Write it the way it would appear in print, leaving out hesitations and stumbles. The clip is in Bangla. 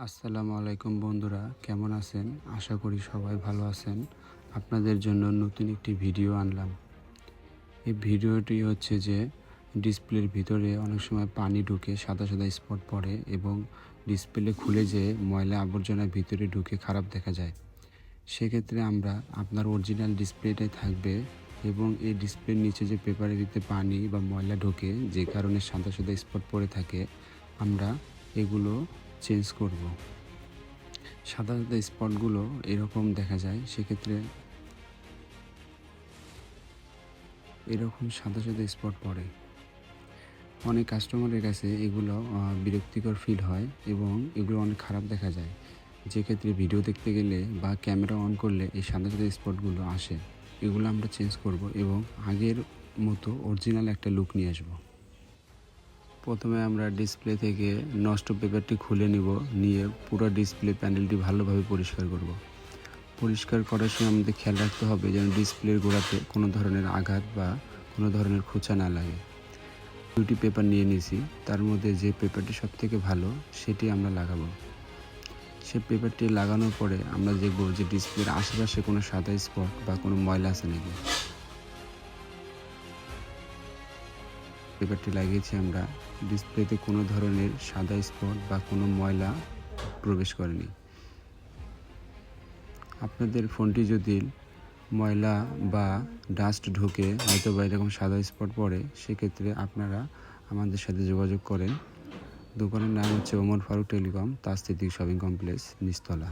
আসসালামু আলাইকুম বন্ধুরা, কেমন আছেন? আশা করি সবাই ভালো আছেন। আপনাদের জন্য নতুন একটি ভিডিও আনলাম। এই ভিডিওটি হচ্ছে যে ডিসপ্লের ভিতরে অনেক সময় পানি ঢুকে সাদা সাদা স্পট পড়ে এবং ডিসপ্লে খুলে যেয়ে ময়লা আবর্জনা ভিতরে ঢুকে খারাপ দেখা যায়। সেক্ষেত্রে আমরা আপনার অরিজিনাল ডিসপ্লেটাই থাকবে এবং এই ডিসপ্লের নিচে যে পেপারের ভিতরে পানি বা ময়লা ঢোকে, যে কারণে সাদা সাদা স্পট পড়ে থাকে, আমরা এগুলো চেঞ্জ করব। সাদা সাদা স্পটগুলো এরকম দেখা যায়। সেক্ষেত্রে এরকম সাদা সাদা স্পট পড়ে। অনেক কাস্টমারের কাছে এগুলো বিরক্তিকর ফিল হয় এবং এগুলো অনেক খারাপ দেখা যায়। যেক্ষেত্রে ভিডিও দেখতে গেলে বা ক্যামেরা অন করলে এই সাদা সাদা স্পটগুলো আসে। এগুলো আমরা চেঞ্জ করব এবং আগের মতো অরিজিনাল একটা লুক নিয়ে আসব। প্রথমে আমরা ডিসপ্লে থেকে নষ্ট পেপারটি খুলে নিয়ে পুরো ডিসপ্লে প্যানেলটি ভালোভাবে পরিষ্কার করব। পরিষ্কার করার সময় আমাদের খেয়াল রাখতে হবে যেন ডিসপ্লের গোড়াতে কোনো ধরনের আঘাত বা কোনো ধরনের খোঁচা না লাগে। দুটি পেপার নিয়ে নিয়েছি, তার মধ্যে যে পেপারটি সবথেকে ভালো সেটি আমরা লাগাবো। সে পেপারটি লাগানোর পরে আমরা দেখব যে ডিসপ্লের আশেপাশে কোনো সাদা স্পট বা কোনো ময়লা আছে নাকি। পেপারটি লাগিয়েছি আমরা, ডিসপ্লেতে কোনো ধরনের সাদা স্পট বা কোনো ময়লা প্রবেশ করেনি। আপনাদের ফোনটি যদি ময়লা বা ডাস্ট ঢুকে হয়তো বা এরকম সাদা স্পট পড়ে, সেক্ষেত্রে আপনারা আমাদের সাথে যোগাযোগ করেন। দোকানের নাম হচ্ছে ওমর ফারুক টেলিকম, তাজস্থিতিক শপিং কমপ্লেক্স, নিচতলা।